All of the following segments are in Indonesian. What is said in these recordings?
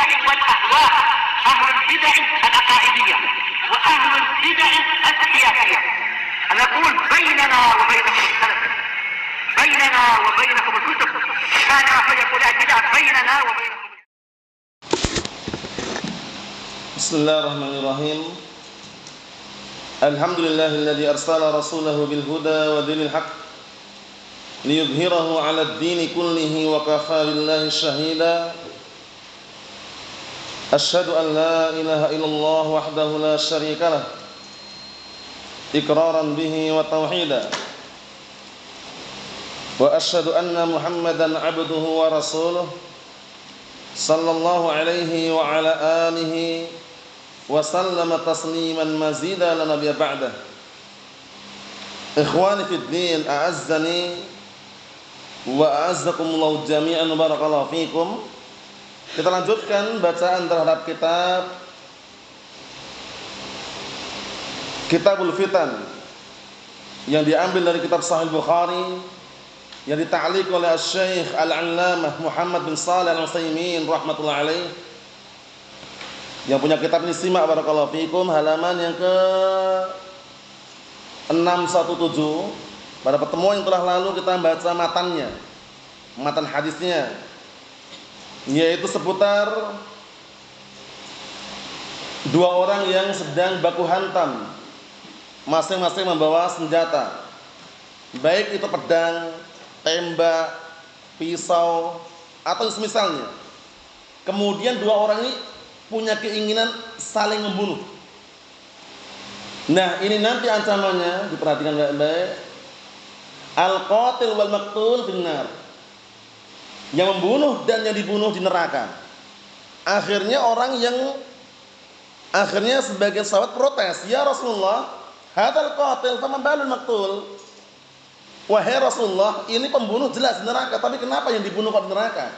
البدع والأهواء، أهل البدع العقائدية وأهل البدع السياسية. نقول بيننا وبينكم السلف، بيننا وبينكم الكتب، كان فيقول البدع بيننا وبينكم. بسم الله الرحمن الرحيم. الحمد لله الذي أرسل رسوله بالهدى ودين الحق ليظهره على الدين كله وكفى بالله شهيدا. أشهد أن لا إله إلا الله وحده لا شريك له إقرارا به وتوحيدا، وأشهد أن محمدا عبده ورسوله صلى الله عليه وعلى آله وسلم تسليما مزيدا لا نبي بعده. إخواني في الدين، أعزني وأعزكم الله جميعا barakallahu fikum. Kita lanjutkan bacaan terhadap Kitabul Fitan yang diambil dari kitab Sahih Bukhari yang dita'liq oleh Syekh Al-Allamah Muhammad bin Shalih Al-Utsaimin rahmatullah alaih. Yang punya kitab ini simak barakallahu fikum, halaman yang ke 617. Pada pertemuan yang telah lalu kita baca matan hadisnya, yaitu seputar dua orang yang sedang baku hantam, masing-masing membawa senjata, baik itu pedang, tembak, pisau atau semisalnya. Kemudian dua orang ini punya keinginan saling membunuh. Nah, ini nanti ancamannya diperhatikan baik-baik. Al-qatil wal maqtul finnar. Yang membunuh dan yang dibunuh di neraka. Akhirnya sebagian sahabat protes, "Ya Rasulullah, hadzal qatil faman balul maqtul?" Wahai Rasulullah, ini pembunuh jelas di neraka, tapi kenapa yang dibunuh kok di neraka?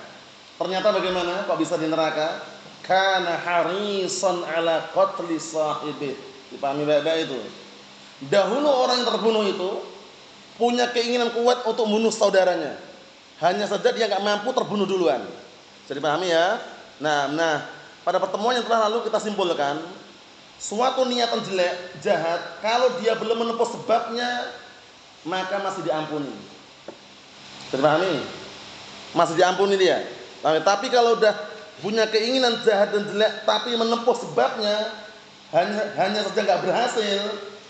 Ternyata bagaimana kok bisa di neraka? Kana harisan ala qatli sahibi. Dipahami baik-baik itu. Dahulu orang yang terbunuh itu punya keinginan kuat untuk membunuh saudaranya. Hanya saja dia enggak mampu terbunuh duluan. Jadi pahami ya? Nah, pada pertemuan yang telah lalu kita simpulkan, suatu niatan jelek, jahat, kalau dia belum menempuh sebabnya, maka masih diampuni. Jadi pahami? Masih diampuni dia. Tapi kalau udah punya keinginan jahat dan jelek tapi menempuh sebabnya hanya saja enggak berhasil,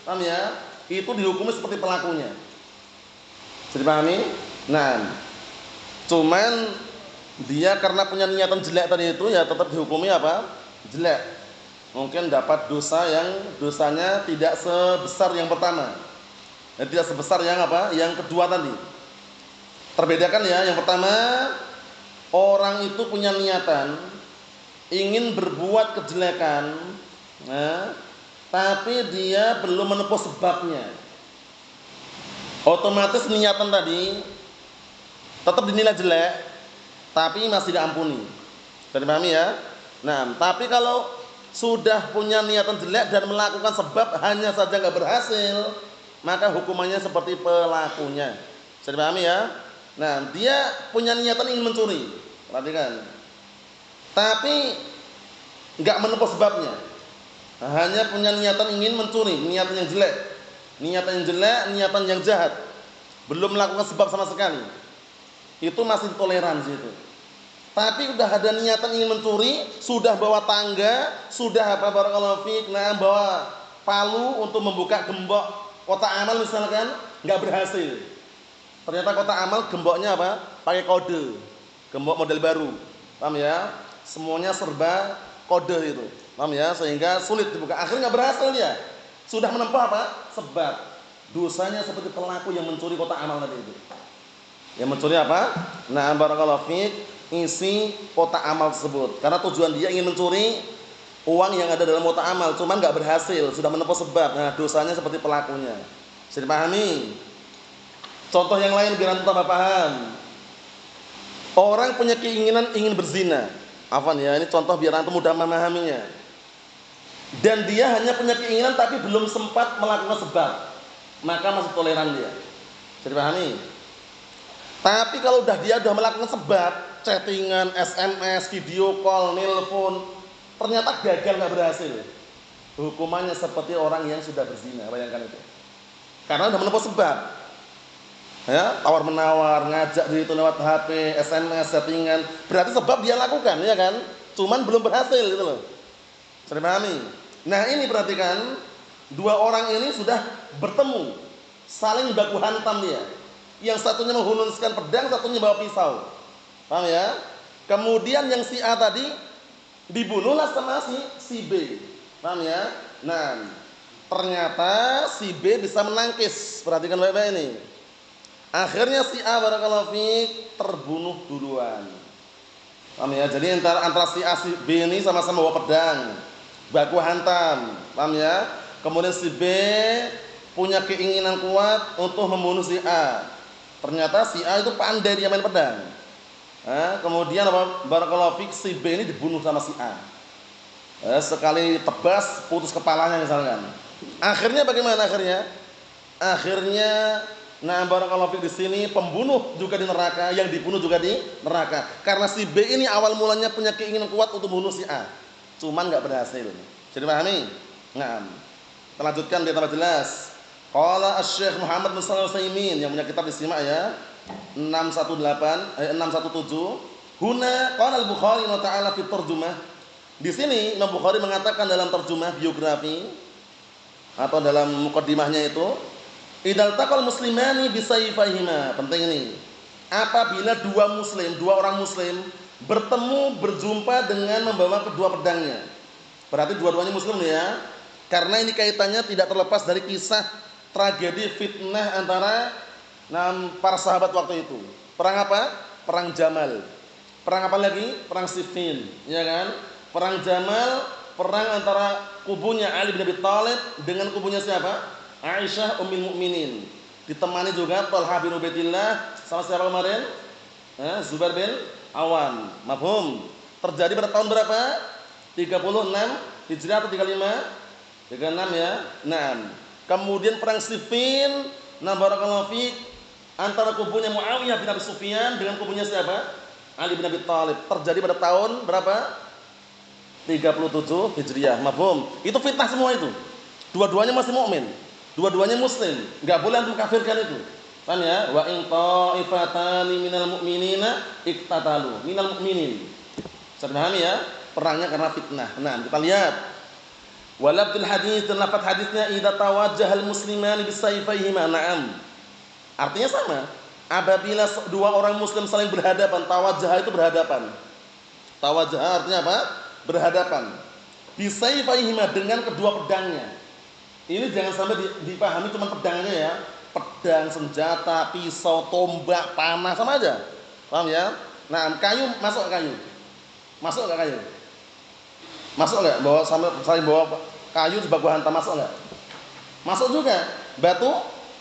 paham ya? Itu dihukumi seperti pelakunya. Jadi pahami? Nah, cuman dia karena punya niatan jelek tadi itu ya tetap dihukumi apa? Jelek. Mungkin dapat dosa yang dosanya tidak sebesar yang pertama. Dan tidak sebesar yang apa? Yang kedua tadi. Terbedakan ya, yang pertama orang itu punya niatan ingin berbuat kejelekan, tapi dia belum menempuh sebabnya. Otomatis niatan tadi tetap dinilai jelek, tapi masih diampuni. Jadi pahami ya? Nah, tapi kalau sudah punya niatan jelek dan melakukan sebab hanya saja enggak berhasil, maka hukumannya seperti pelakunya. Jadi pahami ya? Nah, dia punya niatan ingin mencuri. Perhatikan. Tapi enggak menempuh sebabnya. Hanya punya niatan ingin mencuri, niatan yang jelek. Niatan yang jelek, niatan yang jahat. Belum melakukan sebab sama sekali. Itu masih toleransi itu. Tapi udah ada niatan ingin mencuri, sudah bawa tangga, sudah apa barakallahu fiik, bawa palu untuk membuka gembok kotak amal misalkan, enggak berhasil. Ternyata kotak amal gemboknya apa? Pakai kode. Gembok model baru. Paham ya? Semuanya serba kode itu. Paham ya? Sehingga sulit dibuka. Akhirnya enggak berhasil dia. Sudah menempuh apa? Sebab. Dosanya seperti pelaku yang mencuri kotak amal tadi itu. Yang mencuri apa? Nah, barakallahu fiik, isi kotak amal tersebut. Karena tujuan dia ingin mencuri uang yang ada dalam kotak amal, cuman enggak berhasil, sudah menempuh sebab. Nah, dosanya seperti pelakunya. Bisa dipahami? Contoh yang lain biar antum tambah paham. Orang punya keinginan ingin berzina. Afwan ya, ini contoh biar antum mudah memahaminya. Dan dia hanya punya keinginan tapi belum sempat melakukan sebab, maka masih toleran dia. Bisa dipahami? Tapi kalau dia udah melakukan sebab, chattingan, SMS, video call, nelpon, ternyata gagal nggak berhasil. Hukumannya seperti orang yang sudah berzina, bayangkan itu. Karena sudah menempuh sebab. Ya, tawar menawar, ngajak diri itu lewat HP, SMS, chattingan, berarti sebab dia lakukan, ya kan? Cuman belum berhasil gitu loh. Sudah pahami? Nah, ini perhatikan, dua orang ini sudah bertemu, saling baku hantam dia. Yang satunya menghunuskan pedang, satunya bawa pisau. Paham ya? Kemudian yang si A tadi dibunuhlah sama si B. Paham ya? Nah, ternyata si B bisa menangkis. Perhatikan baik-baik ini. Akhirnya si A barakallahu fiik terbunuh duluan. Paham ya? Jadi antara si A si B ini sama-sama bawa pedang, baku hantam. Paham ya? Kemudian si B punya keinginan kuat untuk membunuh si A. Ternyata si A itu pandai dia main pedang. Kemudian apa? Barakallahu fiik, si B ini dibunuh sama si A. Sekali tebas putus kepalanya misalkan. Akhirnya bagaimana akhirnya? Akhirnya barakallahu fiik, di sini pembunuh juga di neraka, yang dibunuh juga di neraka. Karena si B ini awal mulanya punya keinginan kuat untuk membunuh si A. Cuman enggak berhasil. Jadi pahami? Nah, kita lanjutkan dia tambah jelas. Qala Asy-Syaikh Muhammad bin Shalih Al-Utsaimin, yang punya kitab disimak ya, 617. Huna qala Al-Bukhari wa ta'ala fi tarjumah. Di sini Imam Bukhari mengatakan dalam terjemah biografi atau dalam mukaddimahnya itu, idal taqal muslimani bisayfihima. Penting ini. Apabila dua orang muslim bertemu, berjumpa dengan membawa kedua pedangnya. Berarti dua-duanya muslim ya. Karena ini kaitannya tidak terlepas dari kisah tragedi fitnah antara para sahabat waktu itu. Perang apa? Perang Jamal. Perang apa lagi? Perang Siffin, ya kan? Perang Jamal, perang antara kubunya Ali bin Abi Thalib dengan kubunya siapa? Aisyah Ummul Mukminin. Ditemani juga Thalhah bin Ubaidillah sama siapa kemarin? Zubair bin Awam. Mafhum? Terjadi pada tahun berapa? 36 Hijriah atau 35? 36 ya. Nah, kemudian perang Siffin, barakallahu fiik, antara kubunya Muawiyah bin Abi Sufyan dengan kubunya siapa? Ali bin Abi Thalib. Terjadi pada tahun berapa? 37 Hijriah. Mafhum? Itu fitnah semua itu. Dua-duanya masih mukmin. Dua-duanya muslim. Enggak boleh antum kafirkan itu. Paham ya? Wa in ta'ifatani minal mu'minina iqtatalu. Minal mu'minin. Sudah paham ya? Perangnya karena fitnah. Nah, kita lihat. Walabdul hadis, dan lafaz hadisnya idza tawajjahal muslimani bisayfayhima. Na'am. Artinya sama. Apabila dua orang muslim saling berhadapan, tawajjah itu berhadapan. Tawajjah artinya apa? Berhadapan. Bisayfayhima, dengan kedua pedangnya. Ini jangan sampai dipahami cuma pedangnya ya. Pedang, senjata, pisau, tombak, panah sama aja. Paham ya? Nah, kayu masuk kayu. Masuk enggak kayu? Masuk enggak? Bawa saling bawa kayu sebagai hantam, masuk enggak? Masuk juga. Batu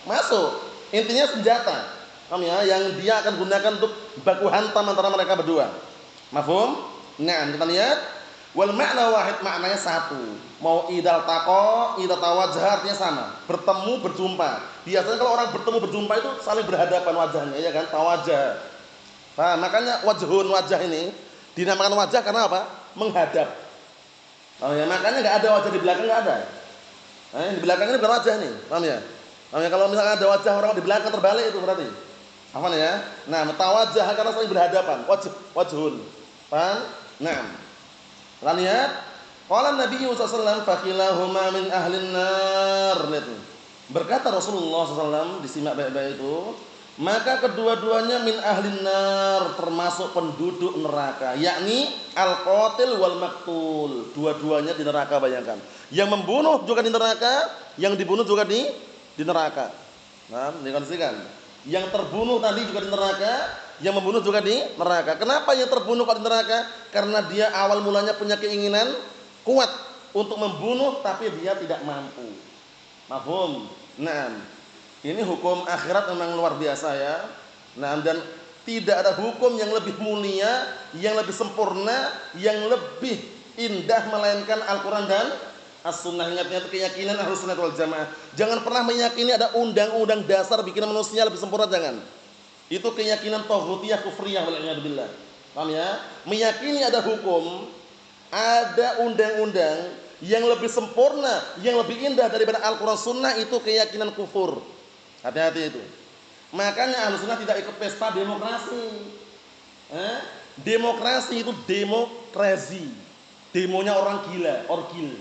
masuk. Intinya senjata. Paham ya? Yang dia akan gunakan untuk baku hantam antara mereka berdua. Mafhum? Nah, kita lihat. Wal makna wahid, maknanya satu. Mau idal taqa, idal tawajjah artinya sama. Bertemu, berjumpa. Biasanya kalau orang bertemu berjumpa itu saling berhadapan wajahnya, ya kan? Tawajjah. Nah, makanya wajhun, wajah ini dinamakan wajah karena apa? Menghadap. Oh ya, makanya enggak ada wajah di belakang, enggak ada. Di belakang ini bukan wajah nih, paham ya? Paham ya? Kalau misalnya ada wajah orang di belakang terbalik itu berarti. Apa ya? Nah, tawajjah karena saling berhadapan. Wajhun. Paham? Nah. Kita lihat, qala Nabi sallallahu alaihi wasallam fakilahuma min ahlin nar. Berkata Rasulullah SAW, disimak baik-baik itu, maka kedua-duanya min ahlin nar, termasuk penduduk neraka, yakni al-qatil wal maqtul. Dua-duanya di neraka, bayangkan. Yang membunuh juga di neraka, yang dibunuh juga di neraka. Nah, dikondisikan. Yang terbunuh tadi juga di neraka, yang membunuh juga di neraka. Kenapa yang terbunuh kok di neraka? Karena dia awal mulanya punya keinginan kuat untuk membunuh tapi dia tidak mampu. Mafhum? Nah, ini hukum akhirat memang luar biasa ya. Nah, dan tidak ada hukum yang lebih mulia, yang lebih sempurna, yang lebih indah melainkan Al-Qur'an dan As-Sunnah. Ingatnya itu keyakinan Ahlus Sunnah wal Jamaah. Jangan pernah meyakini ada undang-undang dasar bikinan manusia lebih sempurna, jangan. Itu keyakinan taghutiyah kufriyah wal iyad billah. Paham ya? Meyakini ada hukum, ada undang-undang yang lebih sempurna, yang lebih indah daripada Al-Quran Sunnah, itu keyakinan kufur. Hati-hati itu. Makanya Ahlussunnah tidak ikut pesta demokrasi. Demokrasi itu demokrasi. Demonya orang gila, orgil.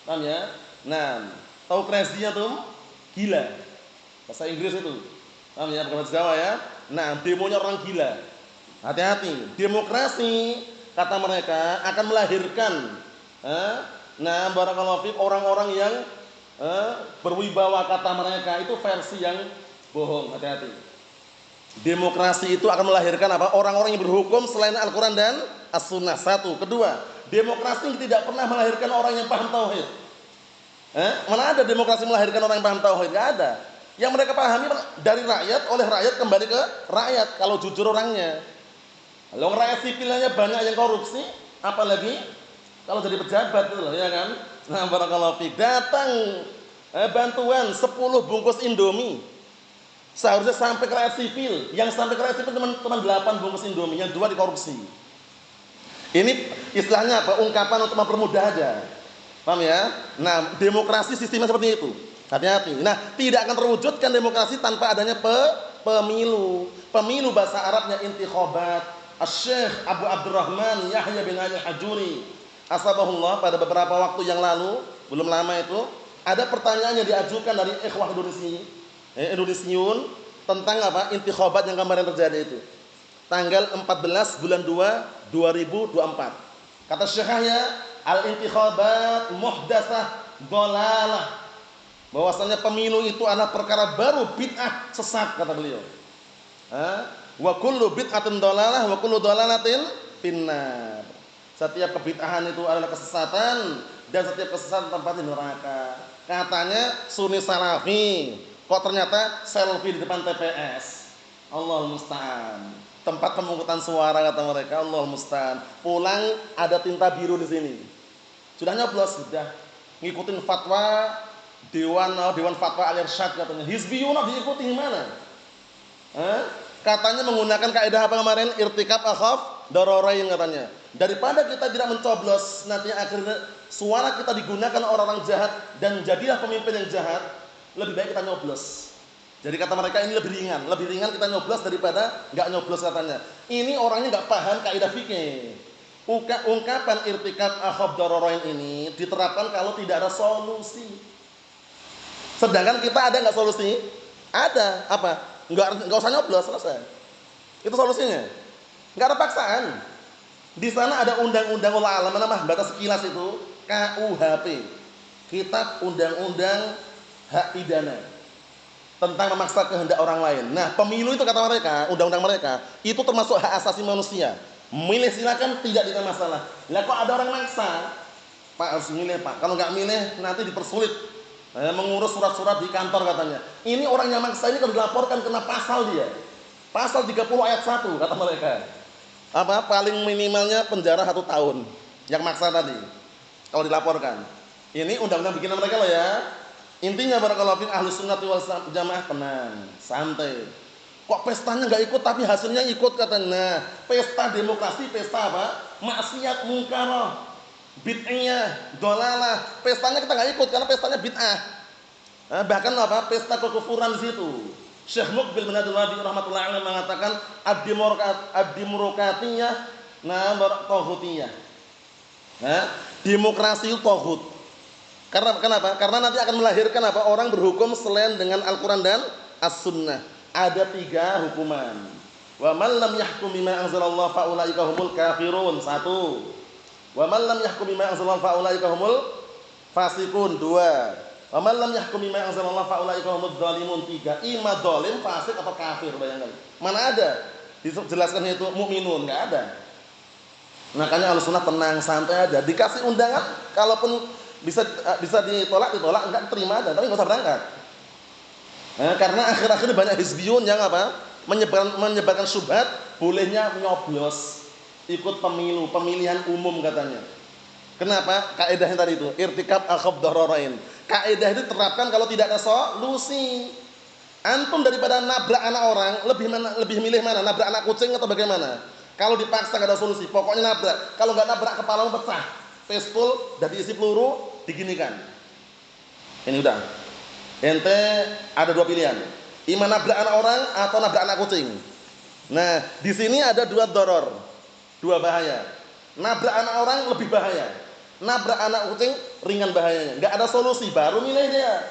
Paham ya? Nah, tahu crazy-nya tuh? Gila. Bahasa Inggris itu. Paham ya? Bukan bahasa Jawa ya. Nah, demonya orang gila. Hati-hati. Demokrasi kata mereka akan melahirkan barakallahu fiik, orang-orang yang berwibawa, kata mereka. Itu versi yang bohong. Hati-hati. Demokrasi itu akan melahirkan apa? Orang-orang yang berhukum selain Al-Quran dan As-Sunnah. Satu. Kedua, demokrasi tidak pernah melahirkan orang yang paham tauhid. Mana ada demokrasi melahirkan orang yang paham tauhid? Gak ada. Yang mereka pahami dari rakyat, oleh rakyat, kembali ke rakyat kalau jujur orangnya. Kalau rakyat sipilnya banyak yang korupsi, apalagi kalau jadi pejabat itu loh, ya kan? Nah, barakallahu fiik. Datang bantuan 10 bungkus Indomie. Seharusnya sampai ke rakyat sipil. Yang sampai ke rakyat sipil cuma 8 bungkus Indomie, yang 2 dikorupsi. Ini istilahnya apa? Ungkapan untuk mempermudah aja. Paham ya? Nah, demokrasi sistemnya seperti itu. Hati-hati. Nah, tidak akan terwujudkan demokrasi tanpa adanya pemilu. Pemilu bahasa Arabnya intikhabat. Asy-Syaikh Abu Abdurrahman Yahya bin Ali Hajuri asbahullah pada beberapa waktu yang lalu, belum lama itu, ada pertanyaan yang diajukan dari ikhwah Indonesiun tentang apa? Intikhabat yang kemarin terjadi itu. Tanggal 14 bulan 2 2024. Kata syekhnya, al-intikhabat muhdatsah dhalalah. Bahwasanya pemilu itu adalah perkara baru, bid'ah, sesat, kata beliau. Wa kullu bid'atin dhalalah wa kullu dhalalatin finnar. Setiap kebid'ahan itu adalah kesesatan dan setiap kesesatan tempat di neraka. Katanya Sunni Salafi, kok ternyata selfie di depan TPS. Allahul musta'an. Tempat pemungutan suara kata mereka, Allahul musta'an. Pulang ada tinta biru di sini. Sudah nyoblos, sudah ngikutin fatwa Dewan Fatwa Al-Irsyad katanya. Hizbiyuna diikuti mana? Katanya menggunakan kaidah apa kemarin? Irtikab akhaf dararain katanya. Daripada kita tidak mencoblos, nanti akhirnya suara kita digunakan orang-orang jahat dan jadilah pemimpin yang jahat, lebih baik kita nyoblos. Jadi kata mereka ini lebih ringan kita nyoblos daripada enggak nyoblos katanya. Ini orangnya enggak paham kaidah fikih. Ungkapan irtikab akhaf dararain ini diterapkan kalau tidak ada solusi. Sedangkan kita ada enggak solusi? Ada. Apa? Enggak usah nyoblos, selesai. Itu solusinya. Enggak ada paksaan. Di sana ada undang-undang ulama namanya batas sekilas itu KUHP. Kitab Undang-Undang Hak Pidana. Tentang memaksa kehendak orang lain. Nah, pemilu itu kata mereka, undang-undang mereka, itu termasuk hak asasi manusia. Milih silakan, tidak ada masalah. Lah kok ada orang maksa? Pak harus milih, Pak. Kalau enggak milih nanti dipersulit. Mengurus surat-surat di kantor katanya. Ini orang yang maksa ini kalau dilaporkan kena pasal dia. Pasal 30 ayat 1 kata mereka. Apa? Paling minimalnya penjara 1 tahun. Yang maksa tadi. Kalau dilaporkan. Ini undang-undang bikinan mereka loh ya. Intinya barakallahu fiik Ahlussunnah wal Jamaah tenang, santai. Kok pestanya enggak ikut tapi hasilnya ikut katanya. Nah, pesta demokrasi, pesta apa? Maksiat mungkarah. Bid'ah, dhalalah. Pestanya kita enggak ikut karena pestanya bid'ah. Bahkan apa? Pesta kekufuran di situ. Syekh Muqbil bin Abdul Wahid rahimatullah alaihi mengatakan ad-demokratiyah taghutiyah. Demokrasi itu taghut. Karena kenapa? Karena nanti akan melahirkan apa? Orang berhukum selain dengan Al-Qur'an dan As-Sunnah. Ada 3 hukuman. Wa man lam yahkum bima anzalallahu fa ulaika humul kafirun. 1. Wa man lam yahkum bima anzalallahu fa ulaika humul fasiqun. 2. Wa man lam yahkum bima anzalallahu fa ulaika humudz zalimun. 3. Ima zalim, fasik atau kafir, bayangkan. Mana ada dijelaskan itu mukminun, enggak ada. Makanya Ahlussunnah tenang, santai aja. Dikasih undangan, kalaupun bisa ditolak, enggak terima aja, tapi enggak usah berangkat. Karena akhir-akhir banyak hizbiyun yang apa? Menyebarkan syubhat, bolehnya nyoblos, ikut pemilihan umum katanya. Kenapa? Kaidahnya tadi itu, irtikab akhaf dararain. Kaidah itu terapkan kalau tidak ada solusi. Antum daripada nabrak anak orang, lebih milih mana? Nabrak anak kucing atau bagaimana? Kalau dipaksa nggak ada solusi, pokoknya nabrak. Kalau nggak nabrak kepalamu pecah. Pistol dan diisi peluru diginikan. Ini udah. Ente ada dua pilihan. Ima nabrak anak orang atau nabrak anak kucing. Nah, di sini ada dua doror. Dua bahaya. Nabrak anak orang lebih bahaya. Nabrak anak kucing ringan bahayanya. Nggak ada solusi, baru milih dia.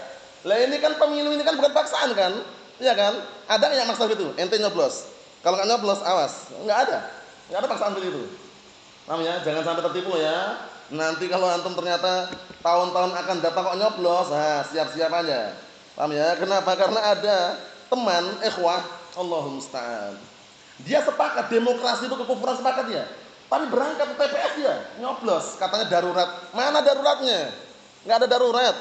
Lah ini kan pemilu ini kan bukan paksaan kan? Iya kan? Ada yang maksa gitu. Ente nyoblos. Kalau nggak nyoblos, awas. Nggak ada. Nggak ada paksaan begitu. Paham ya? Jangan sampai tertipu ya. Nanti kalau antum ternyata tahun-tahun akan datang kok nyoblos, nah siap-siap aja. Paham ya? Kenapa? Karena ada teman ikhwah, Allahul musta'an. Dia sepakat demokrasi itu kekufuran, sepakat dia. Tapi berangkat ke TPS dia, nyoblos, katanya darurat. Mana daruratnya? Nggak ada darurat.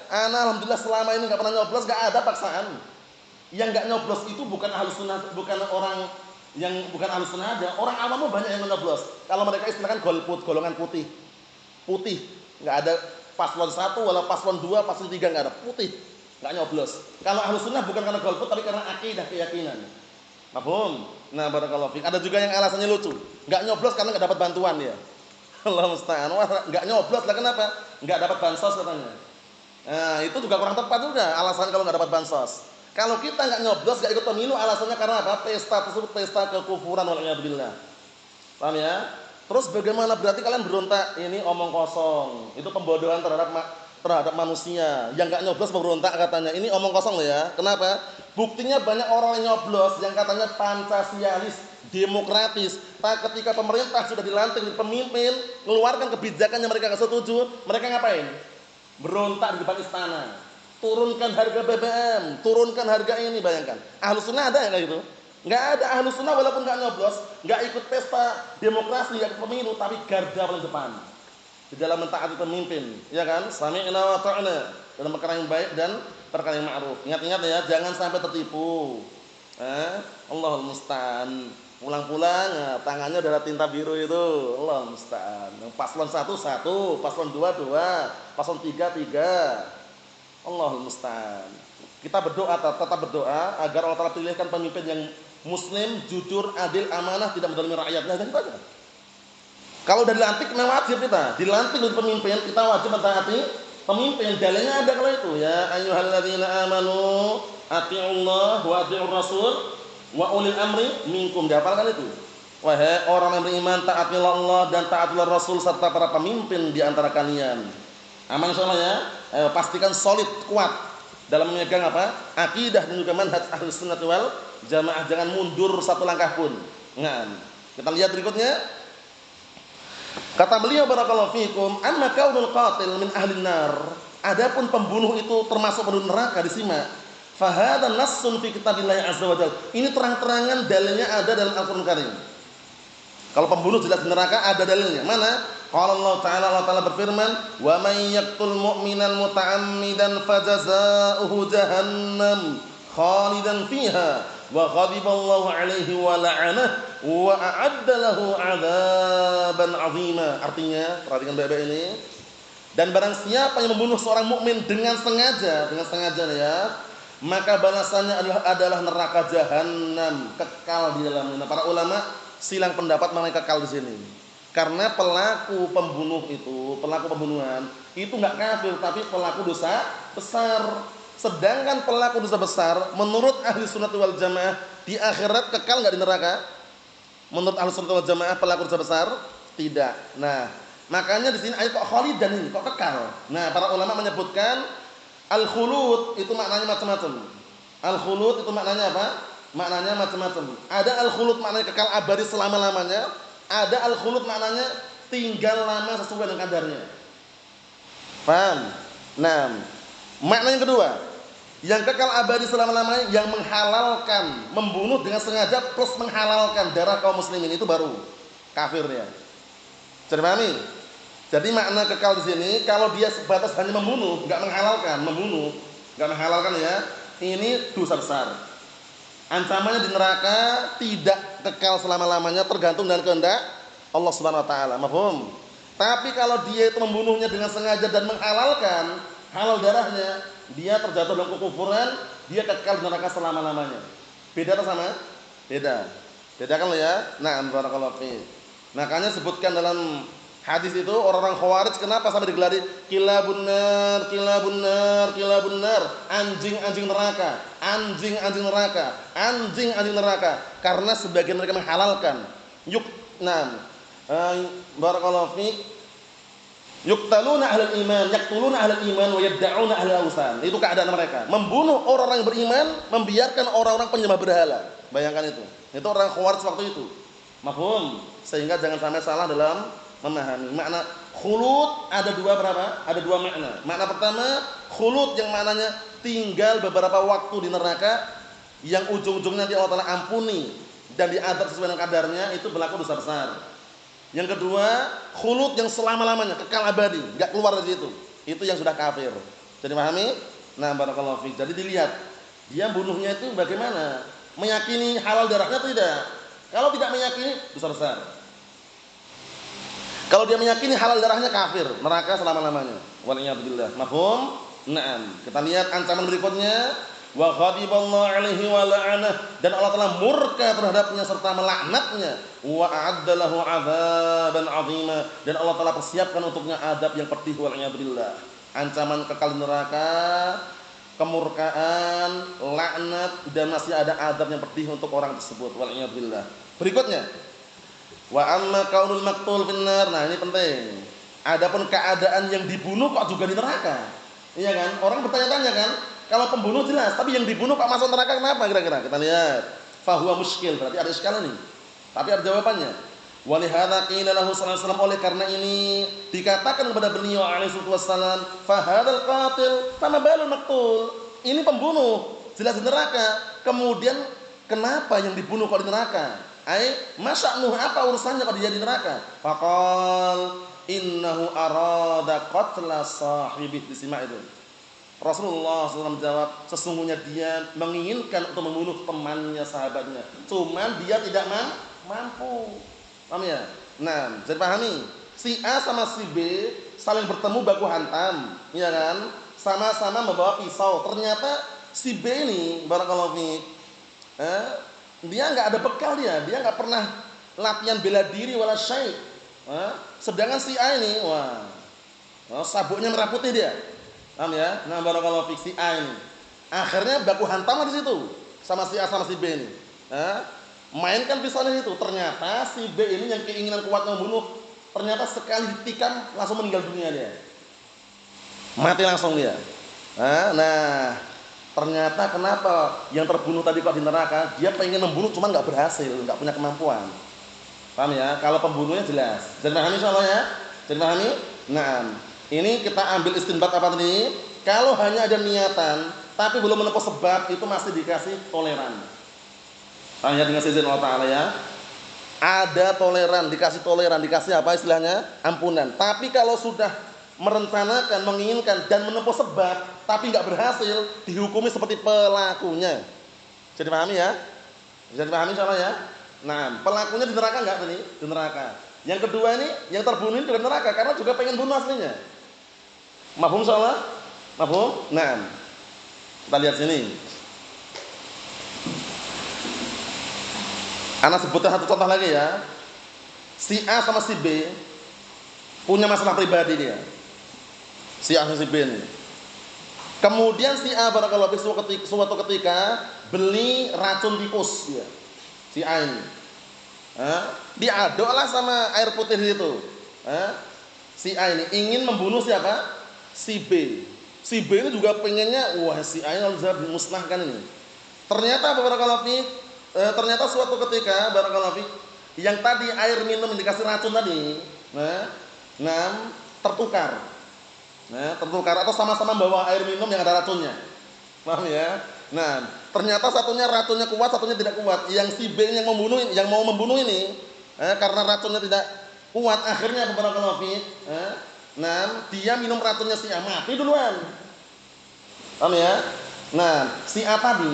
Ana alhamdulillah selama ini nggak pernah nyoblos, nggak ada paksaan. Yang nggak nyoblos itu bukan ahlus sunnah, bukan orang yang bukan ahlus sunnah aja. Orang awam banyak yang nyoblos. Kalau mereka istilahkan golput, golongan putih. Putih, nggak ada paslon 1 wala paslon 2, paslon 3 nggak ada, putih. Nggak nyoblos. Kalau ahlus sunnah bukan karena golput tapi karena akidah, keyakinan. Mafhum? Nah, barakallahu fiik. Ada juga yang alasannya lucu. Nggak nyoblos karena nggak dapat bantuan ya. Allah musta'an. Wah, nggak nyoblos lah kenapa? Nggak dapat bansos katanya. Nah, itu juga kurang tepat juga alasan kalau nggak dapat bansos. Kalau kita nggak nyoblos, nggak ikut pemilu, alasannya karena apa? Pesta tersebut pesta kekufuran wal'iyadzubillah. Paham ya? Terus bagaimana berarti kalian berontak? Ini omong kosong. Itu pembodohan terhadap manusia. Yang nggak nyoblos berontak katanya. Ini omong kosong loh ya. Kenapa? Buktinya banyak orang yang nyoblos yang katanya pancasialis, demokratis. Ketika pemerintah sudah dilantik pemimpin, mengeluarkan kebijakan yang mereka nggak setuju, mereka ngapain? Berontak di depan istana. Turunkan harga BBM, turunkan harga ini, bayangkan. Ahlus sunnah ada yang kayak gitu? Nggak ada. Ahlus sunnah walaupun nggak nyoblos, nggak ikut pesta demokrasi, nggak ikut pemilu, tapi garda paling depan di dalam mentaati pemimpin, ya kan? Sami'na wa ta'na dalam perkara yang baik dan perkara yang ma'ruf. Ingat-ingat ya, jangan sampai tertipu. Allahul musta'an. Pulang-pulang tangannya udah ada tinta biru itu. Allahul musta'an. Paslon 1, paslon 2, paslon 3. Allahul musta'an. Kita berdoa, tetap berdoa agar Allah Ta'ala pilihkan pemimpin yang muslim, jujur, adil, amanah, tidak menzalimi rakyatnya, dan itu aja. Kalau udah dilantik memang wajib kita. Dilantik oleh pemimpin, kita wajib mentaati pemimpin. Dalilnya ada kalau itu. Ya ayyuhalladzina amanu atiiullah wa atiiur rasul wa ulil amri minkum. Dihafalkan itu. Wahai orang yang beriman, taatilah Allah dan taatilah Rasul serta para pemimpin di antara kalian. Aman insyaallah ya. Pastikan solid, kuat dalam memegang apa? Akidah dan juga manhaj Ahlus Sunnah wal Jamaah. Jangan mundur satu langkah pun. Nah, kita lihat berikutnya. Kata beliau barakallahu fikum, amma kaunul qatil min ahli nar. Adapun pembunuh itu termasuk penduduk neraka, disimak. Fa hadza nassun fi kitabillah azza wa jalla. Ini terang-terangan dalilnya ada dalam Al-Qur'an Karim. Kalau pembunuh jelas di neraka ada dalilnya. Mana? Qala Allah Ta'ala berfirman, "Wa may yaqtul mu'minan muta'ammidan fajazaohu jahannam khalidan fiha wa ghadiballahu 'alaihi wa la'anahu wa a'adda lahu 'adzaban 'azima." Artinya, perhatikan baik-baik ini. Dan barang siapa yang membunuh seorang mukmin dengan sengaja ya, maka balasannya adalah neraka jahanam, kekal di dalamnya. Nah, para ulama silang pendapat mengenai kekal di sini. Karena pelaku pembunuhan itu enggak kafir tapi pelaku dosa besar. Sedangkan pelaku dosa besar menurut ahli sunnah wal jamaah di akhirat kekal enggak di neraka? Menurut ahli sunnah wal jamaah pelaku dosa besar tidak. Nah, makanya di sini ayat kok khalidan ini kok kekal. Nah, para ulama menyebutkan al-khulud itu maknanya macam-macam. Al-khulud itu maknanya apa? Maknanya macam-macam. Ada al-khulud maknanya kekal abadi selama-lamanya. Ada al-khulud maknanya tinggal lama sesuai dengan kadarnya. Paham? Nah, makna yang kedua, yang kekal abadi selama-lamanya, yang menghalalkan membunuh dengan sengaja plus menghalalkan darah kaum muslimin, itu baru kafirnya. Jadi pahami? Jadi makna kekal di sini kalau dia sebatas hanya membunuh, enggak menghalalkan ya, ini dosa besar. Ancamannya di neraka, tidak kekal selama-lamanya, tergantung dengan kehendak Allah Subhanahu wa taala. Mafhum? Tapi kalau dia itu membunuhnya dengan sengaja dan menghalalkan halal darahnya, dia terjatuh dalam kekufuran, dia kekal di neraka selama-lamanya. Beda atau sama? Beda. Bedakan loh ya. Nah, barakallahu fiik. Makanya sebutkan dalam hadis itu orang-orang Khawarij kenapa sampai digelari kilabun nar, kilabun nar, kilabun nar, anjing-anjing neraka, anjing-anjing neraka, anjing-anjing neraka. Karena sebagian mereka menghalalkan. Nah, barakallahu fiik. Yuqtaluna ahlul iman, yaqtuluna ahlul iman wa yad'una ahlul awsan. Itu keadaan mereka. Membunuh orang-orang yang beriman, membiarkan orang-orang penyembah berhala. Bayangkan itu. Itu orang Khawarij waktu itu. Mafhum? Sehingga jangan sampai salah dalam memahami. Makna khulud ada berapa? Ada dua makna. Makna pertama, khulud yang maknanya tinggal beberapa waktu di neraka yang ujung-ujungnya nanti Allah Taala ampuni dan diadab sesuai dengan kadarnya, itu berlaku dosa besar. Yang kedua, khulud yang selama-lamanya, kekal abadi, enggak keluar dari situ. Itu yang sudah kafir. Jadi pahami? Nah, barakallahu fiik. Jadi dilihat dia bunuhnya itu bagaimana? Meyakini halal darahnya atau tidak? Kalau tidak meyakini, dosa besar. Kalau dia meyakini halal darahnya, kafir, neraka selama-lamanya. Waliyadzubillah. Mafhum? Naam. Kita lihat ancaman berikutnya. Wa ghadiballahu alaihi wa la'anah, dan Allah Taala murka terhadapnya serta melaknatnya. Wa a'adda lahu 'adzaban 'azima, dan Allah Taala persiapkan untuknya adab yang pedih. Waliyadzubillah. Ancaman kekal di neraka, kemurkaan, laknat, dan masih ada adab yang pedih untuk orang tersebut. Waliyadzubillah. Berikutnya, wa amma kaunul maqtul finnar. Nah, ini penting. Adapun keadaan yang dibunuh kok juga di neraka. Iya kan? Orang bertanya-tanya kan? Kalau pembunuh jelas, tapi yang dibunuh kok masuk neraka, kenapa kira-kira? Kita lihat. Fa huwa muskil, berarti ada iskal ini. Tapi ada jawabannya. Wa li hadza qila lahu sallallahu alaihi wasallam, oleh karena ini dikatakan kepada beliau alaihi wasallam, fa hadzal qatil fama balul maqtul. Ini pembunuh, jelas di neraka. Kemudian kenapa yang dibunuh kok di neraka? Masya'nuh, apa urusannya kok dia di neraka? Faqal innahu arada qatla sahibih. Disimak itu. Rasulullah SAW menjawab, sesungguhnya dia menginginkan untuk membunuh temannya, sahabatnya. Cuman dia tidak mampu. Paham ya? Nah, jadi pahami. Si A sama si B saling bertemu baku hantam, ya kan? Sama-sama membawa pisau. Ternyata si B ini, barakallahu fiik, dia enggak ada bekal dia enggak pernah latihan bela diri wala syai'. Sedangkan si A ini, sabuknya merah putih dia. Paham ya? Nah, barakallahu fiik, si A ini. Akhirnya baku hantam di situ sama si A sama si B ini. Mainkan pisaunya itu. Ternyata si B ini yang keinginan kuat membunuh, ternyata sekali ditikam langsung meninggal dunia dia. Mati langsung dia. Nah, ternyata kenapa yang terbunuh tadi kok di neraka? Dia pengen membunuh cuma enggak berhasil, enggak punya kemampuan. Paham ya? Kalau pembunuhnya jelas. Jadi pahami insyaallah ya? Jadi pahami? Nah, ini kita ambil istinbat apa tadi? Kalau hanya ada niatan tapi belum menempuh sebab, itu masih dikasih toleran. Hanya dengan izin Allah Taala ya. Ada toleran, dikasih apa istilahnya? Ampunan. Tapi kalau sudah merencanakan, menginginkan dan menempuh sebab tapi enggak berhasil, dihukumi seperti pelakunya. Jadi pahami ya? Jadi pahami insyaallah ya? Nah, pelakunya di neraka enggak tadi? Di neraka. Yang kedua ini, yang terbunuh ini di neraka karena juga pengen bunuh aslinya. Mafhum insyaallah? Mafhum? Nah, kita lihat sini. Ana sebutkan satu contoh lagi ya. Si A sama si B punya masalah pribadi dia. Si A sama si B ini. Kemudian si A barakallahu fiik suatu ketika beli racun tikus dia. Si A ini. Diaduklah sama air putih itu. Si A ini ingin membunuh siapa? Si B. Si B ini juga pengennya, si A ini harus dimusnahkan ini. Ternyata barakallahu fiik, ternyata suatu ketika barakallahu fiik, yang tadi air minum yang dikasih racun tadi, tertukar. Tertukar atau sama-sama bawa air minum yang ada racunnya. Paham ya? Nah, ternyata satunya racunnya kuat, satunya tidak kuat. Yang si B yang mau membunuh ini, karena racunnya tidak kuat, akhirnya barakallahu fiik, dia minum racunnya si A, mati duluan. Paham ya? Nah, si A tadi,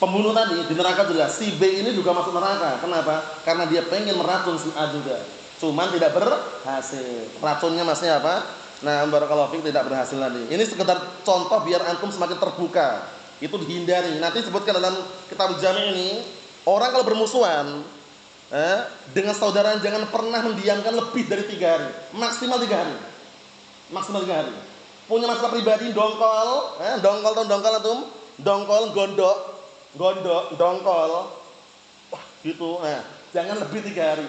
pembunuh tadi di neraka juga. Si B ini juga masuk neraka. Kenapa? Karena dia pengen meracun si A juga. Cuman tidak berhasil. Racunnya masih apa? Nah, barakallahu fiik, tidak berhasil tadi. Ini sekedar contoh biar antum semakin terbuka. Itu dihindari. Nanti sebutkan dalam kitab Jami' ini, Orang kalau bermusuhan dengan saudaranya jangan pernah mendiamkan lebih dari 3 hari, maksimal 3 hari. Maksimal 3 hari. Punya masalah pribadi dongkol, dongkol atau dongkol antum? Dongkol, gondok, dongkol. Wah, gitu. Nah, jangan lebih 3 hari.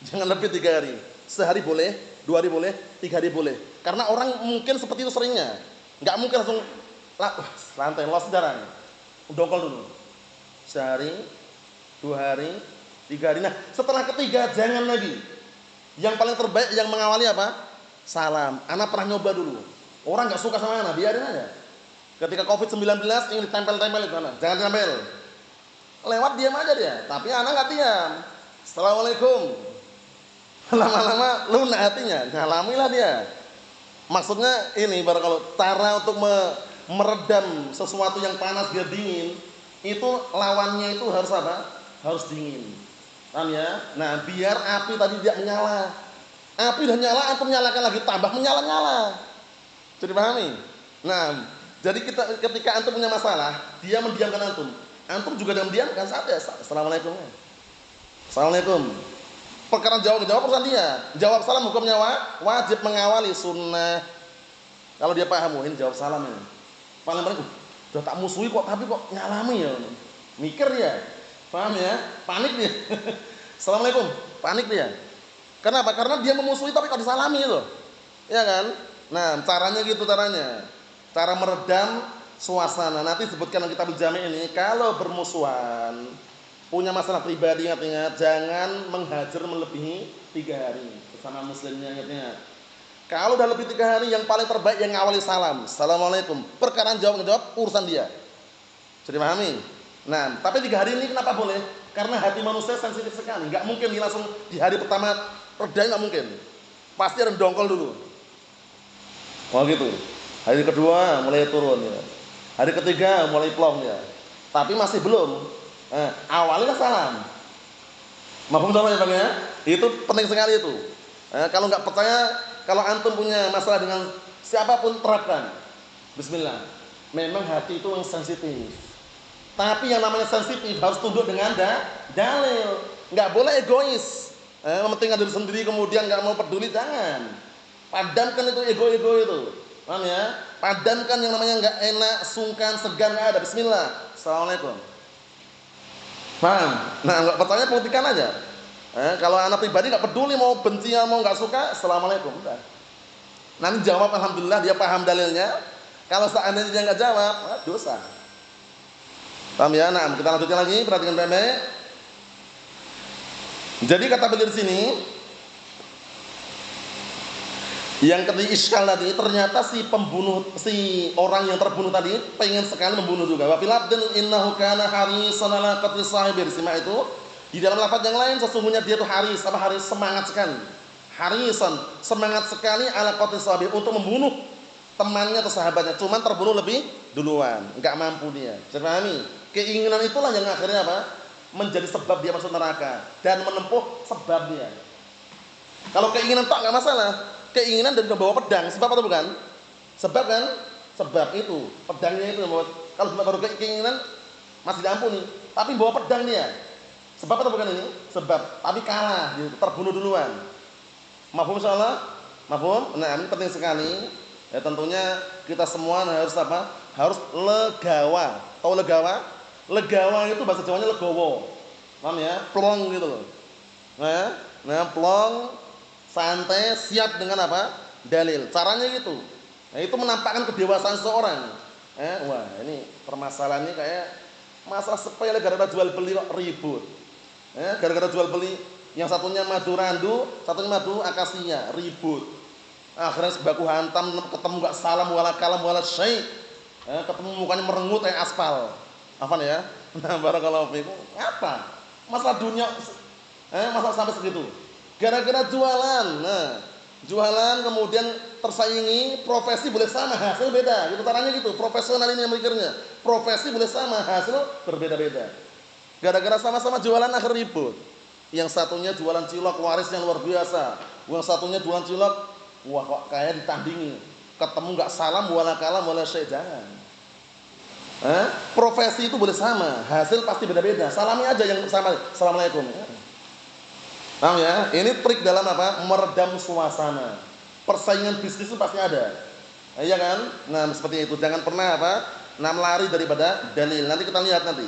Jangan lebih 3 hari. Sehari boleh, 2 hari boleh, 3 hari boleh. Karena orang mungkin seperti itu seringnya. Enggak mungkin langsung santai, los jarang. Dongkol dulu. Sehari, 2 hari, 3 hari. Nah, setelah ketiga jangan lagi. Yang paling terbaik yang mengawali apa? Salam. Ana pernah nyoba dulu. Orang nggak suka sama ana, biarin aja. Ketika Covid-19 ingin ditempel-tempel itu ana, jangan tempel. Lewat diam aja dia, tapi ana nggak diam. Assalamualaikum. Lama-lama lunak hatinya, ngalamilah dia. Maksudnya ini kalau cara untuk meredam sesuatu yang panas biar dingin, itu lawannya itu harus apa? Harus dingin. Paham ya? Nah, biar api tadi tidak menyala. Api udah nyala, antum nyalakan lagi, tambah menyala-nyala. Jadi pahami? Nah, jadi ketika antum punya masalah, dia mendiamkan antum. Antum juga diam-diamkan saja. Assalamualaikum. Assalamualaikum. Perkara jawab urusan dia. Jawab salam hukumnya wajib mengawali sunnah. Kalau dia paham, ini jawab salam ini. Paling-paling udah tak musuhi kok, tapi kok nyalami ya. Mikir dia. Paham ya? Panik dia. Assalamualaikum. Panik dia. Kenapa? Karena dia memusuhi tapi kok disalami itu. Ya kan? Nah, caranya gitu caranya. Cara meredam suasana. Nanti sebutkan dalam kitab Jami' ini, kalau bermusuhan, punya masalah pribadi, ingat-ingat, jangan menghajar melebihi 3 hari bersama muslimnya, ingat-ingat. Kalau udah lebih 3 hari, yang paling terbaik yang ngawali salam. Assalamualaikum. Perkara jawab urusan dia. Jadi pahami? Nah, tapi 3 hari ini kenapa boleh? Karena hati manusia sensitif sekali. Nggak mungkin dia langsung di hari pertama reda, nggak mungkin. Pasti ada dongkol dulu. Oh gitu. Hari kedua mulai turun ya. Hari ketiga mulai plong ya. Tapi masih belum. Awalnya salam. Mahfum ya Bang ya? Itu penting sekali itu. Kalau nggak percaya, kalau antum punya masalah dengan siapapun, terapkan. Bismillah. Memang hati itu yang sensitif. Tapi yang namanya sensitif harus tunduk dengan dalil. Nggak boleh egois. Mementingkan diri sendiri kemudian nggak mau peduli, jangan. Padamkan itu ego-ego itu. Paham ya? Padamkan yang namanya nggak enak, sungkan, segan, nggak ada. Bismillah. Assalamualaikum. Paham? Nah, nggak percaya buktikan aja. Kalau anak pribadi nggak peduli mau benci mau nggak suka, assalamualaikum. Udah. Nanti jawab alhamdulillah dia paham dalilnya. Kalau seandainya dia nggak jawab, dosa. Paham ya? Nah, kita lanjutkan lagi, perhatikan baik-baik. Jadi kata beliau di sini, yang ketiga iskal tadi, ternyata si orang yang terbunuh tadi pengen sekali membunuh juga. Wa fil abdin innahu kana harisan ala qatli sahibi. Simak itu. Di dalam lafaz yang lain sesungguhnya dia itu haris semangat sekali. Harisan, semangat sekali ala qatli sahibi, untuk membunuh temannya atau sahabatnya. Cuman terbunuh lebih duluan, enggak mampu dia. Pahami? Keinginan itulah yang akhirnya apa? Menjadi sebab dia masuk neraka dan menempuh sebab dia. Kalau keinginan tak enggak masalah. Keinginan dan membawa pedang, sebab atau bukan? Sebab kan? Sebab itu, pedangnya itu. Kalau cuma baru keinginan masih diampuni, tapi bawa pedang dia. Sebab atau bukan ini? Sebab, tapi kalah, gitu, terbunuh duluan. Mafhum insyaallah? Mafhum? Nah, ini penting sekali. Ya, tentunya kita semua harus apa? Harus legawa. Tahu legawa? Legawa itu bahasa Jawanya legowo. Paham ya? Plong gitu loh. Nah, plong, santai, siap dengan apa? Dalil. Caranya gitu. Nah, itu menampakkan kedewasaan seseorang. Wah, ini permasalahan ini kayak masalah sepele, gara-gara jual beli kok ribut. Gara-gara jual beli, yang satunya madu randu, satunya madu akasia, ribut. Akhirnya sebaku hantam, ketemu gak salam wala kalam wala syai'. Ketemu mukanya merengut kayak aspal. Apa ya? Nah, barakallahu fiikum. Apa? Masalah dunia, masalah sampai segitu. Gara-gara jualan. Nah, jualan kemudian tersaingi, profesi boleh sama, hasil beda. Gitu caranya gitu. Profesional ini yang mikirnya. Profesi boleh sama, hasil berbeda-beda. Gara-gara sama-sama jualan akhir ribut. Yang satunya jualan cilok warisnya luar biasa. Yang satunya jualan cilok, wah kok kayak ditandingi. Ketemu enggak salam wala kalam wala syai', jangan. Profesi itu boleh sama, hasil pasti beda-beda. Salami aja yang sama. Assalamualaikum. Paham ya? Ini trik dalam apa? Meredam suasana. Persaingan bisnis itu pasti ada. Iya kan? Nah, seperti itu. Jangan pernah apa? Lari daripada dalil. Nanti kita lihat nanti.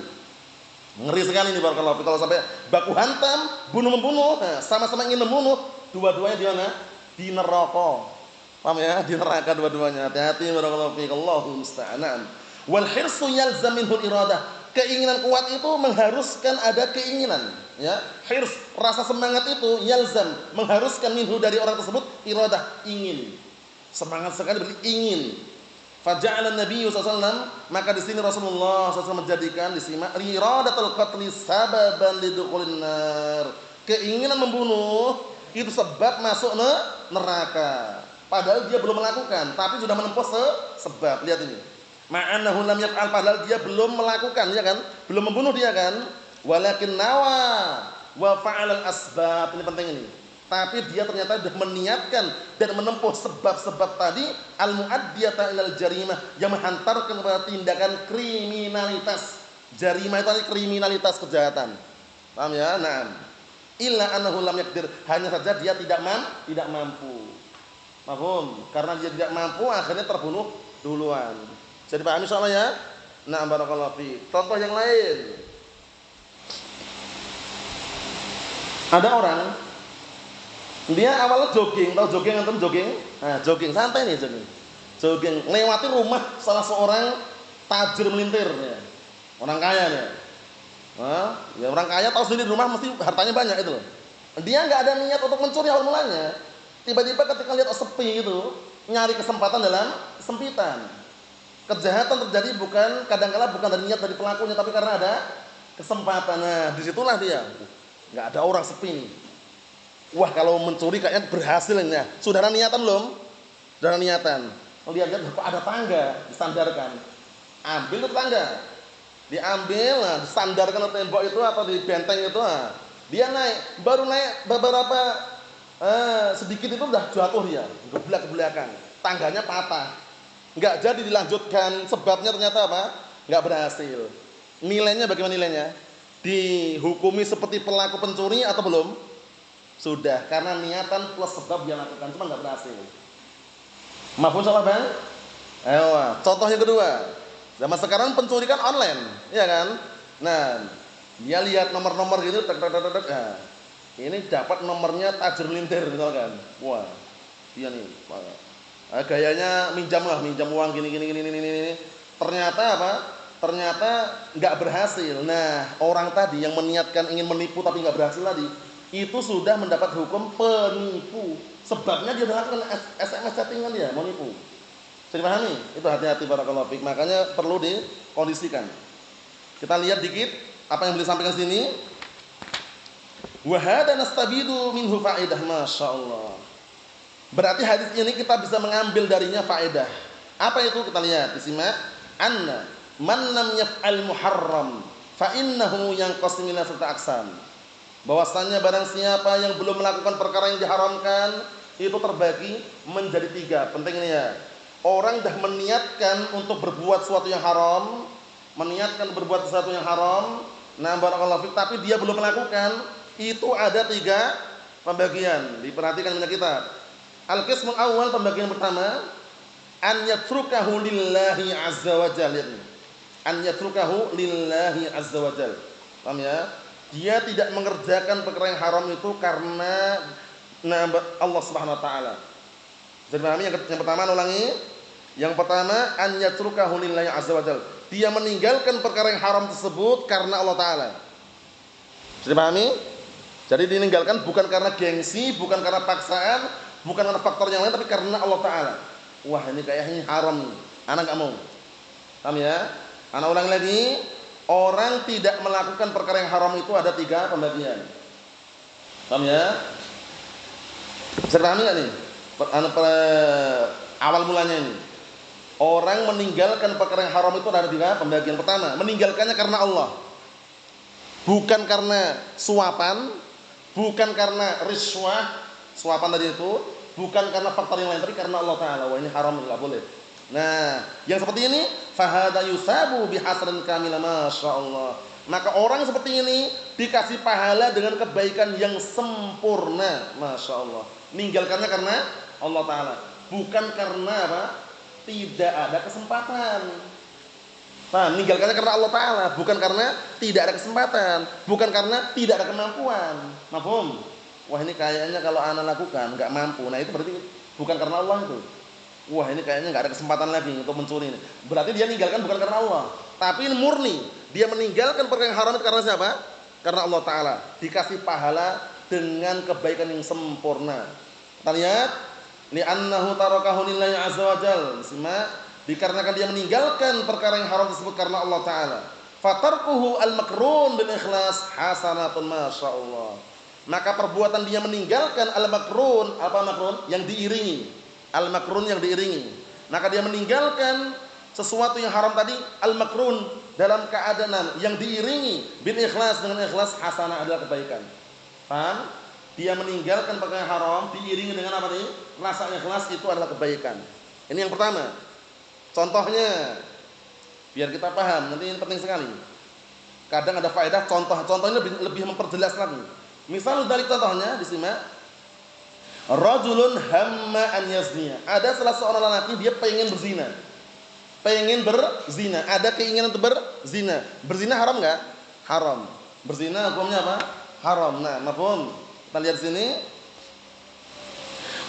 Ngeri sekali ini barakallahu. Kalau sampai baku hantam, bunuh-membunuh, sama-sama ingin membunuh, dua-duanya di mana? Di neraka. Paham ya? Di neraka dua-duanya. Hati-hati barakallahu fiik. Allahu musta'an. Wal hirsu yalzam minhu iradah. Keinginan kuat itu mengharuskan ada keinginan, ya. Hirs, rasa semangat itu yalzam, mengharuskan minhu dari orang tersebut iradah, ingin. Semangat sekali berarti ingin. Faja'ala Nabi sallallahu alaihi wasallam, maka di sini Rasulullah SAW menjadikan disimak iradatul qatli sababan lidukhulin nar. Keinginan membunuh itu sebab masuk neraka. Padahal dia belum melakukan, tapi sudah menempuh sebab. Lihat ini. Ma'annahu lam yaf'al, padahal dia belum melakukan, ya kan? Belum membunuh dia kan? Walakin nawa wa fa'al al-asbab. Ini penting ini. Tapi dia ternyata sudah meniatkan dan menempuh sebab-sebab tadi al-mu'addiyata ilal jarimah, yang menghantarkan kepada tindakan kriminalitas. Jarimah itu adalah kriminalitas, kejahatan. Paham ya? Naam. Illa annahu lam yaqdir, hanya saja dia tidak mampu. Paham? Karena dia tidak mampu akhirnya terbunuh duluan. Jadi pahami soalnya ya? Nah, barakallahu fiik. Contoh yang lain. Ada orang, dia awalnya jogging, tahu jogging antum jogging? Nah, jogging santai nih jogging. Jogging lewati rumah salah seorang tajir melintir ya. Orang kaya nih. Ya orang kaya tahu sendiri di rumah mesti hartanya banyak itu loh. Dia enggak ada niat untuk mencuri awal mulanya. Tiba-tiba ketika lihat sepi gitu, nyari kesempatan dalam kesempitan. Kejahatan terjadi kadang-kala bukan dari niat dari pelakunya, tapi karena ada kesempatan. Nah, disitulah dia. Enggak ada orang, sepi nih. Wah, kalau mencuri kayaknya berhasil ini. Ya. Sudah ada niatan belum? Sudah ada niatan. Lihat-lihat kok ada tangga, disandarkan. Ambil tuh tangga. Diambil, disandarkan ke tembok itu atau di benteng itu. Dia naik, baru naik beberapa sedikit itu udah jatuh dia, geblak ke belakang. Tangganya patah. Enggak jadi dilanjutkan, sebabnya ternyata apa? Enggak berhasil. Nilainya bagaimana nilainya? Dihukumi seperti pelaku pencuri atau belum? Sudah, karena niatan plus sebab dia lakukan, cuma enggak berhasil. Mafhum salah bang? Ayo, contoh yang kedua. Zaman sekarang pencuri kan online, ya kan? Nah, dia lihat nomor-nomor gitu, nah, ini dapat nomornya tajir melintir misalkan. Wah, dia nih. Gayanya minjam uang gini. Ternyata apa? Ternyata nggak berhasil. Nah, orang tadi yang meniatkan ingin menipu tapi nggak berhasil tadi, itu sudah mendapat hukum penipu. Sebabnya dia melakukan SMS chattingan dia, mau nipu. Bisa dipahami? Itu hati-hati barakallahu fiik. Makanya perlu dikondisikan. Kita lihat dikit apa yang beliau sampaikan sini. Wa hadza nastabidu minhu faedah, masyaallah. Berarti hadis ini kita bisa mengambil darinya faedah. Apa itu? Kita lihat, disimak. Anna man lam yaf'al muharram fa innahu yanqasim ila sita aqsam. Bahwasanya barang siapa yang belum melakukan perkara yang diharamkan, itu terbagi menjadi 3. Penting ini ya. Orang dah meniatkan untuk berbuat sesuatu yang haram, nah barakallahu fiik, tapi dia belum melakukan, itu ada 3 pembagian. Diperhatikan banyak kita. Al-qismul awal, pembagian pertama, an yatrukahu lillahi azza wa jalla. An yatrukahu lillahi azza wa jalla. Paham ya? Dia tidak mengerjakan perkara yang haram itu karena Allah Subhanahu wa taala. Jadi pahami yang pertama, ulangi. Yang pertama, an yatrukahu lillahi azza wa jalla. Dia meninggalkan perkara yang haram tersebut karena Allah taala. Jadi pahami? Jadi ditinggalkan bukan karena gengsi, bukan karena paksaan, bukan karena faktor yang lain, tapi karena Allah taala. Wah, ini kayaknya haram nih. Anak enggak mau. Paham ya? Anak ulang lagi, orang tidak melakukan perkara yang haram itu ada 3 pembagian. Paham ya? Bisa pahami enggak nih? Awal mulanya ini. Orang meninggalkan perkara yang haram itu ada 3 pembagian. Pertama, meninggalkannya karena Allah. Bukan karena suapan, bukan karena riswah, suapan tadi itu, bukan karena faktor yang lain, tapi karena Allah taala. Wah, ini haram, enggak boleh. Nah, yang seperti ini fahada yusabu bihasran kamila masyaallah. Maka orang seperti ini dikasih pahala dengan kebaikan yang sempurna, masyaallah. Meninggalkannya karena Allah taala, bukan karena apa? Tidak ada kesempatan. Paham? Meninggalkannya karena Allah taala, bukan karena tidak ada kesempatan, bukan karena tidak ada kemampuan. Mafhum? Wah, ini kayaknya kalau ana lakukan enggak mampu. Nah, itu berarti bukan karena Allah itu. Wah, ini kayaknya enggak ada kesempatan lagi untuk mencuri ini. Berarti dia meninggalkan bukan karena Allah, tapi murni dia meninggalkan perkara yang haram itu karena siapa? Karena Allah taala. Dikasih pahala dengan kebaikan yang sempurna. Kita lihat, li'annahu tarakahu lillahi azza wajal. Dikarenakan dia meninggalkan perkara yang haram tersebut karena Allah taala. Fatarkuhu al-makrun bil ikhlas hasanatun masyaallah. Maka perbuatan dia meninggalkan al-makrun, apa makrun? Yang diiringi. Al-makrun yang diiringi. Maka dia meninggalkan sesuatu yang haram tadi, al-makrun, dalam keadaan yang diiringi bil ikhlas, dengan ikhlas, hasanah adalah kebaikan. Paham? Dia meninggalkan perkara yang haram diiringi dengan apa tadi? Rasa ikhlas, itu adalah kebaikan. Ini yang pertama. Contohnya biar kita paham, nanti ini penting sekali. Kadang ada faedah contohnya lebih memperjelas lagi. Misal dari contohnya disimak. Rajulun hamma an yazniya. Ada salah seorang lelaki dia pengen berzina. Pengen berzina, ada keinginan untuk berzina. Berzina haram enggak? Haram. Berzina hukumnya apa? Haram. Nah, mafhum? Kita lihat sini.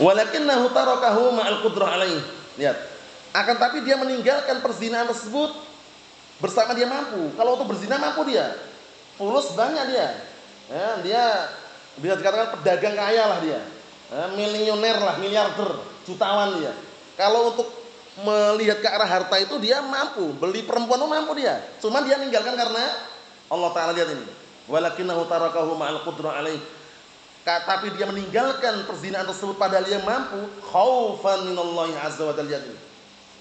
Walakinnahu tarakahu ma'al qudrah alaih. Lihat. Akan tapi dia meninggalkan perzinahan tersebut bersama dia mampu. Kalau untuk berzina mampu dia. Fulus banyak dia. Ya, dia bisa dikatakan pedagang kaya lah dia. Milioner lah, miliarder, jutawan dia. Kalau untuk melihat ke arah harta itu dia mampu, beli perempuan itu mampu dia. Cuma dia meninggalkan karena Allah taala, lihat ini. Walakinnahu tarakahu ma'al qudrah alaih. Tapi dia meninggalkan perzinahan tersebut padahal dia mampu, khaufan minallahi azza wa jalla.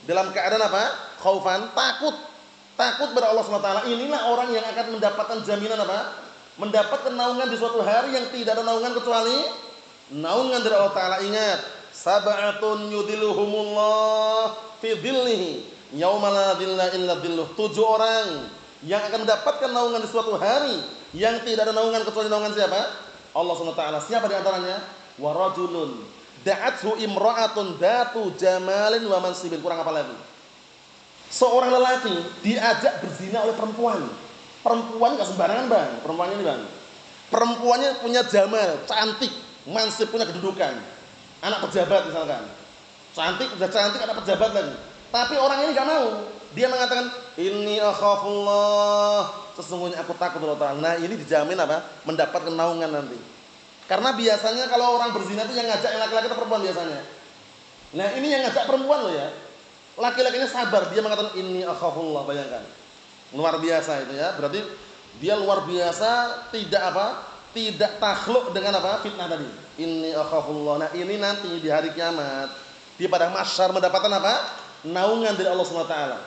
Dalam keadaan apa? Khaufan, takut pada Allah Subhanahu wa taala. Inilah orang yang akan mendapatkan jaminan apa? Mendapat naungan di suatu hari yang tidak ada naungan kecuali naungan dari Allah taala. Ingat, sab'atun yudhilluhumullah fi dhillihi yauma la dhilla illa dhilluh. 7 orang yang akan mendapatkan naungan di suatu hari yang tidak ada naungan kecuali naungan siapa? Allah Subhanahu wa taala. Siapa di antaranya? Wa rajulun da'athu imra'atun datu jamalin wa mansibin. Kurang apa lagi? Seorang lelaki diajak berzina oleh perempuan. Perempuan enggak sembarangan, Bang. Perempuannya ini, Bang. Perempuannya punya jamal, cantik, mansib, punya kedudukan. Anak pejabat misalkan. Cantik, udah cantik, anak pejabat lagi. Tapi orang ini enggak mau. Dia mengatakan, "Inni akhafullah." Sesungguhnya aku takut Allah Ta'ala. Nah, ini dijamin apa? Mendapatkan naungan nanti. Karena biasanya kalau orang berzina itu yang ngajak yang laki-laki atau perempuan biasanya. Nah, ini yang ngajak perempuan loh ya. Laki-lakinya sabar, dia mengatakan, "Inni akhafullah." Bayangkan. Luar biasa itu ya. Berarti dia luar biasa, tidak apa? Tidak takhluk dengan apa? Fitnah tadi. Inni akhafullah. Nah, ini nanti di hari kiamat, di pada mahsyar mendapatkan apa? Naungan dari Allah Subhanahu wa taala.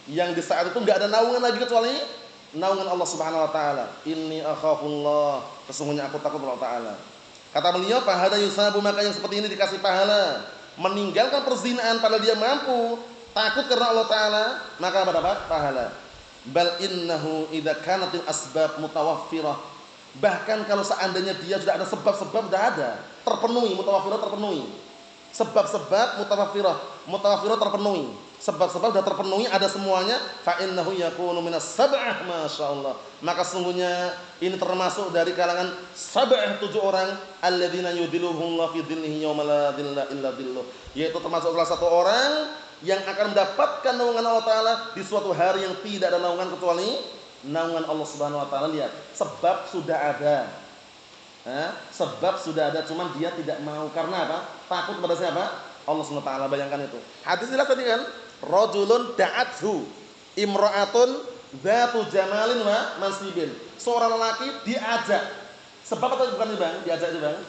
Yang di saat itu enggak ada naungan lagi kecuali naungan Allah Subhanahu wa taala. Inni akhafullah. Sesungguhnya aku takut Allah taala. Kata beliau, "Fahada yusabu," maka yang seperti ini dikasih pahala. Meninggalkan perzinahan padahal dia mampu, takut karena Allah taala, maka mendapat pahala. Bal innahu idza kanatil asbab mutawaffirah. Bahkan kalau seandainya dia sudah ada sebab-sebab, sudah ada, terpenuhi, mutawaffirah terpenuhi. Sebab-sebab mutawaffirah terpenuhi. Sebab-sebab sudah terpenuhi, ada semuanya, fa innahu yakunu minas sab'ah masyaallah. Maka sungguhnya ini termasuk dari kalangan sab'ah, 7 orang alladzina yudhilluhumullahu fi dhillihi yauma la dhilla illa dhilluh. Yaitu termasuk salah satu orang yang akan mendapatkan naungan Allah taala di suatu hari yang tidak ada naungan kecuali naungan Allah Subhanahu wa taala. Lihat, sebab sudah ada. Sebab sudah ada, cuman dia tidak mau karena apa? Takut pada siapa? Allah Subhanahu wa taala. Bayangkan itu. Hadis jelas tadi kan? Rajulun da'athu imra'atun dzatu jamalin wa mansibin. Seorang lelaki diajak. Sebab atau bukan, Bang? Diajak itu, Bang.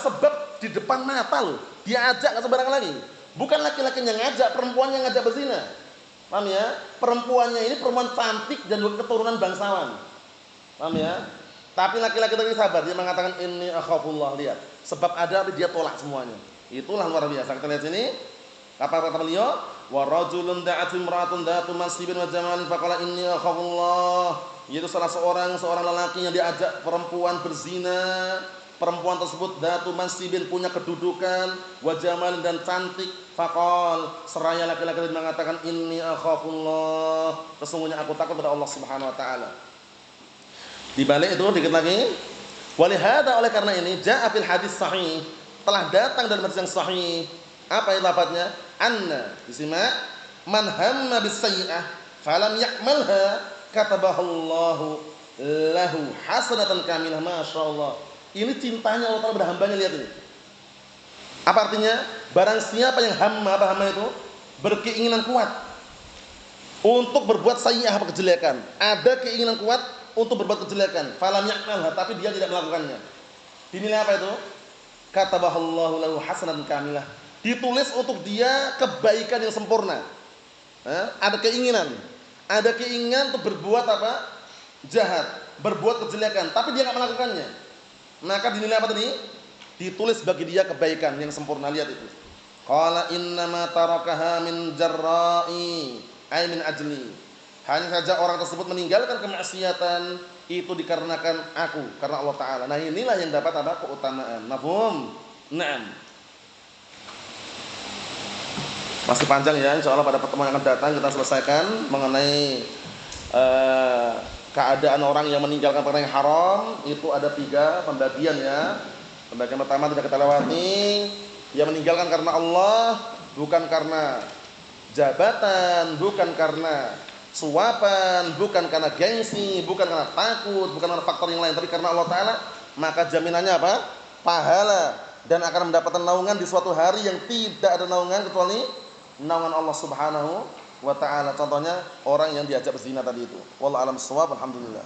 Sebab di depan mata loh. Diajak enggak sembarangan lagi. Bukan laki-laki yang ngajak, perempuan yang ngajak berzina. Paham ya? Perempuannya ini perempuan cantik dan keturunan bangsawan. Paham ya? Tapi laki-laki tadi sabar, dia mengatakan inni akhafullah. Lihat, sebab ada tapi dia tolak semuanya. Itulah luar biasa. Kita lihat sini. Apa kata beliau? Wa rajulun da'at imra'atun dhatu mansibin wa jamalin faqala inni akhafullah. Yaitu salah seorang lelaki yang diajak perempuan berzina. Perempuan tersebut dhatu mansibin, punya kedudukan, wa jamalin, dan cantik. Faqal, seraya laki-laki tadi mengatakan inni akhafullah, sesungguhnya aku takut pada Allah Subhanahu wa taala. Di balik itu dikit lagi, walihada, oleh karena ini jaa fil hadis sahih, telah datang dalam hadis yang sahih. Apa itu lafadznya? Anna, disimak, man hamma bis sayyi'ah falam yakmalha katabahallahu lahu hasanatan kamilah. Masyaallah. Ini cintanya Allah Taala pada hambanya, lihat ini. Apa artinya? Barang siapa yang hamma, apa hamma itu? Berkeinginan kuat untuk berbuat sayyi'ah, apa kejelekan. Ada keinginan kuat untuk berbuat kejelekan, falam yakmalha, tapi dia tidak melakukannya. Dinilai apa itu? Katabahallahu lahu hasanatan kamilah. Ditulis untuk dia kebaikan yang sempurna. Ada keinginan untuk berbuat apa? Jahat, berbuat kejelekan, tapi dia enggak melakukannya. Maka dinilai apa tadi? Ditulis bagi dia kebaikan yang sempurna. Lihat itu. Qala innama tarakaha min jarra'i, ay min ajli. Hanya saja orang tersebut meninggalkan kemaksiatan itu dikarenakan aku, karena Allah Ta'ala. Nah, inilah yang dapat apa? Keutamaan. Mafhum? Naam. Masih panjang ya, insyaallah pada pertemuan yang akan datang kita selesaikan mengenai keadaan orang yang meninggalkan perkara yang haram. Itu ada 3 pembagian ya. Pembagian pertama tidak kita lewati, dia meninggalkan karena Allah, bukan karena jabatan, bukan karena suapan, bukan karena gengsi, bukan karena takut, bukan karena faktor yang lain, tapi karena Allah Ta'ala. Maka jaminannya apa? Pahala, dan akan mendapatkan naungan di suatu hari yang tidak ada naungan kecuali naungan Allah Subhanahu wa Ta'ala. Contohnya orang yang diajak berzina tadi itu. Wallahu a'lam bissawab. Alhamdulillah.